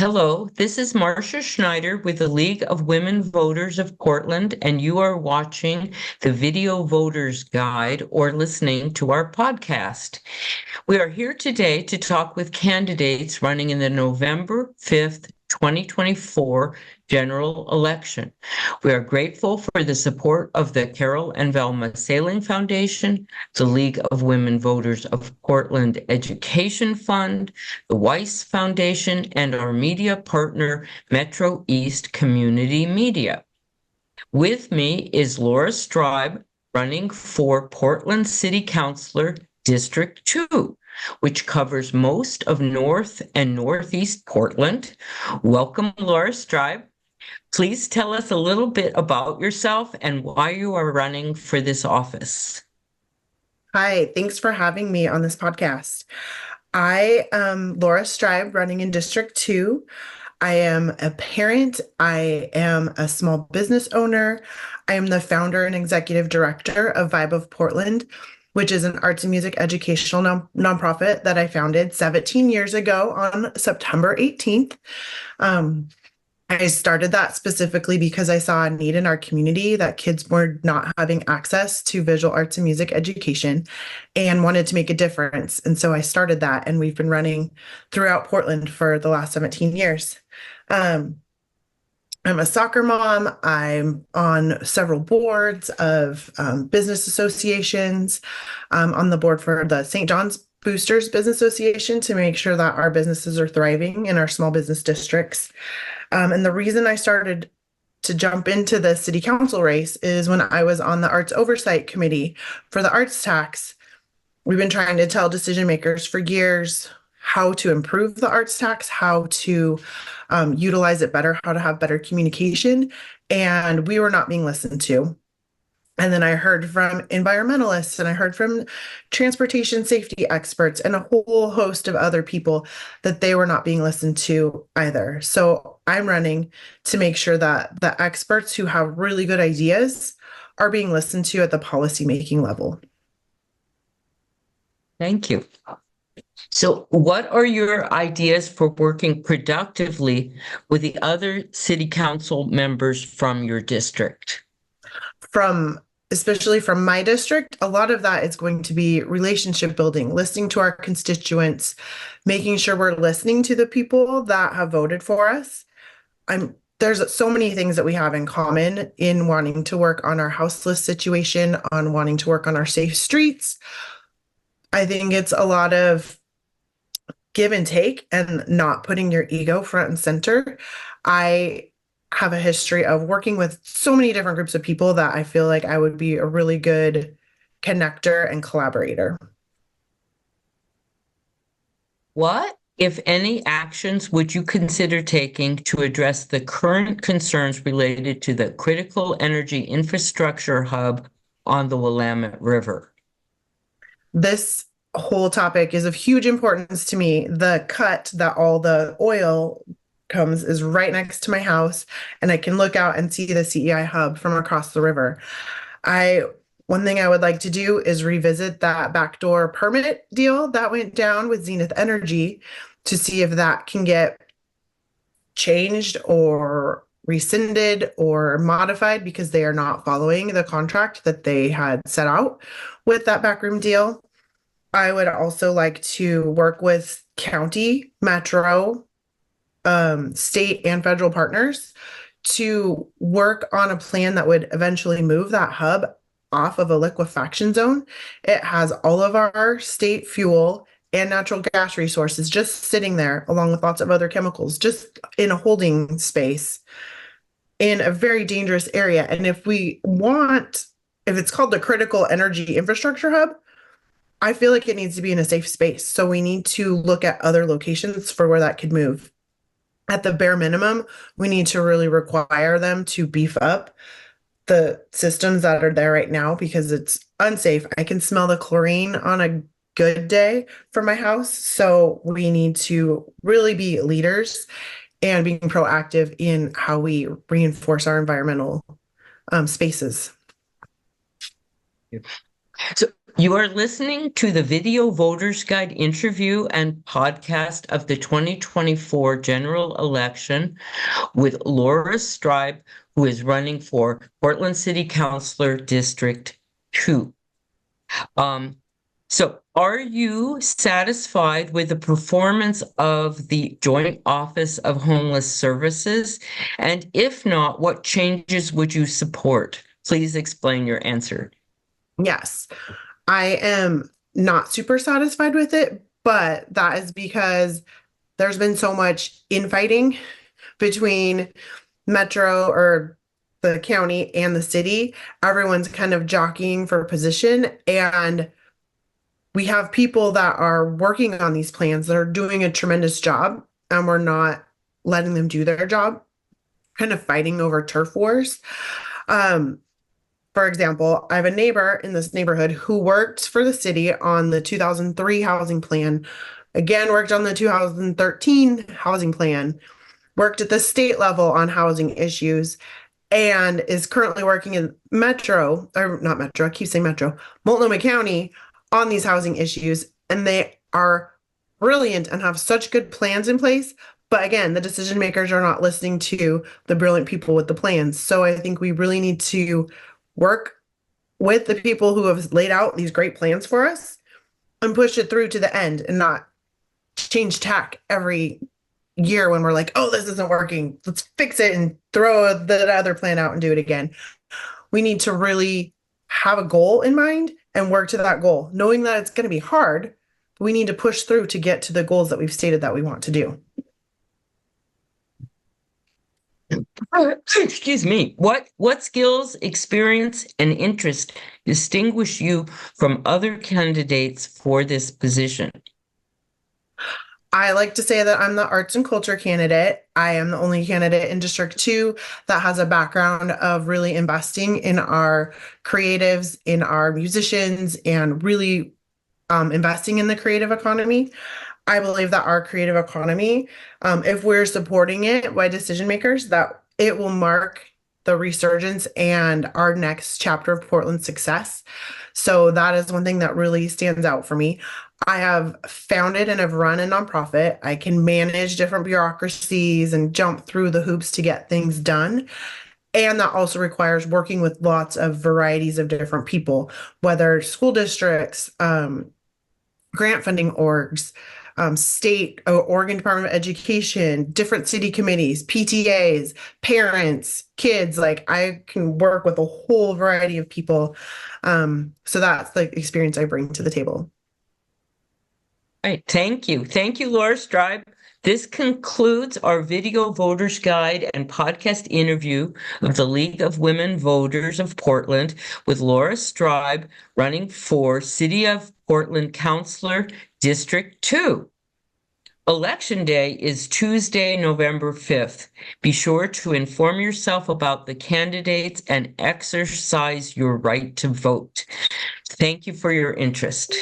Hello, this is Marcia Schneider with the League of Women Voters of Portland, and you are watching the Video Voters Guide or listening to our podcast. We are here today to talk with candidates running in the November 5th, 2024 general election. We are grateful for the support of the Carol and Velma Sailing Foundation, the League of Women Voters of Portland Education Fund, the Weiss Foundation, and our media partner, Metro East Community Media. With me is Laura Streib, running for Portland City Councilor, District 2, which covers most of North and Northeast Portland. Welcome, Laura Streib. Please tell us a little bit about yourself and why you are running for this office. Hi, thanks for having me on this podcast. I am Laura Streib, running in District 2. I am a parent. I am a small business owner. I am the founder and executive director of Vibe of Portland, which is an arts and music educational nonprofit that I founded 17 years ago on September 18th. I started that specifically because I saw a need in our community that kids were not having access to visual arts and music education and wanted to make a difference. And so I started that, and we've been running throughout Portland for the last 17 years. I'm a soccer mom. I'm on several boards of business associations. I'm on the board for the St. John's Boosters Business Association to make sure that our businesses are thriving in our small business districts. And the reason I started to jump into the city council race is when I was on the Arts Oversight Committee for the arts tax. We've been trying to tell decision makers for years how to improve the arts tax, how to utilize it better, how to have better communication, and we were not being listened to. And then I heard from environmentalists, and I heard from transportation safety experts and a whole host of other people that they were not being listened to either. So I'm running to make sure that the experts who have really good ideas are being listened to at the policymaking level. Thank you. So what are your ideas for working productively with the other city council members from your district? Especially from my district, a lot of that is going to be relationship building, listening to our constituents, making sure we're listening to the people that have voted for us. There's so many things that we have in common in wanting to work on our houseless situation, on wanting to work on our safe streets. I think it's a lot of give and take and not putting your ego front and center. I have a history of working with so many different groups of people that I feel like I would be a really good connector and collaborator. What, if any, actions would you consider taking to address the current concerns related to the critical energy infrastructure hub on the Willamette River? This whole topic is of huge importance to me. The cut that all the oil comes is right next to my house, and I can look out and see the CEI hub from across the river. One thing I would like to do is revisit that backdoor permit deal that went down with Zenith Energy to see if that can get changed or rescinded or modified because they are not following the contract that they had set out with that backroom deal. I would also like to work with county, metro, state and federal partners to work on a plan that would eventually move that hub off of a liquefaction zone. It has all of our state fuel and natural gas resources just sitting there, along with lots of other chemicals, just in a holding space in a very dangerous area. And if it's called the critical energy infrastructure hub, I feel like it needs to be in a safe space. So we need to look at other locations for where that could move. At the bare minimum, we need to really require them to beef up the systems that are there right now because it's unsafe. I can smell the chlorine on a good day from my house. So we need to really be leaders and being proactive in how we reinforce our environmental spaces. So You are listening to the Video Voters Guide interview and podcast of the 2024 general election with Laura Streib, who is running for Portland City Councilor District 2. So are you satisfied with the performance of the Joint Office of Homeless Services? And if not, what changes would you support? Please explain your answer. Yes, I am not super satisfied with it, but that is because there's been so much infighting between Metro or the county and the city. Everyone's kind of jockeying for position, and we have people that are working on these plans that are doing a tremendous job, and we're not letting them do their job, kind of fighting over turf wars. For example, I have a neighbor in this neighborhood who worked for the city on the 2003 housing plan, again, worked on the 2013 housing plan, worked at the state level on housing issues, and is currently working in Metro, or not Metro, I keep saying Metro, Multnomah County on these housing issues. And they are brilliant and have such good plans in place. But again, the decision makers are not listening to the brilliant people with the plans. So I think we really need to work with the people who have laid out these great plans for us and push it through to the end and not change tack every year when we're like, oh, this isn't working. Let's fix it and throw the other plan out and do it again. We need to really have a goal in mind and work to that goal, knowing that it's going to be hard. But we need to push through to get to the goals that we've stated that we want to do. Excuse me. What skills, experience, and interest distinguish you from other candidates for this position? I like to say that I'm the arts and culture candidate. I am the only candidate in District 2 that has a background of really investing in our creatives, in our musicians, and really investing in the creative economy. I believe that our creative economy, if we're supporting it by decision makers, that it will mark the resurgence and our next chapter of Portland's success. So that is one thing that really stands out for me. I have founded and have run a nonprofit. I can manage different bureaucracies and jump through the hoops to get things done. And that also requires working with lots of varieties of different people, whether school districts, grant funding orgs, state, Oregon Department of Education, different city committees, PTAs, parents, kids. Like I can work with a whole variety of people. So that's the experience I bring to the table. All right, thank you. Thank you, Laura Streib. This concludes our Video Voters Guide and podcast interview of the League of Women Voters of Portland with Laura Streib running for City of Portland Councilor District 2. Election Day is Tuesday, November 5th. Be sure to inform yourself about the candidates and exercise your right to vote. Thank you for your interest.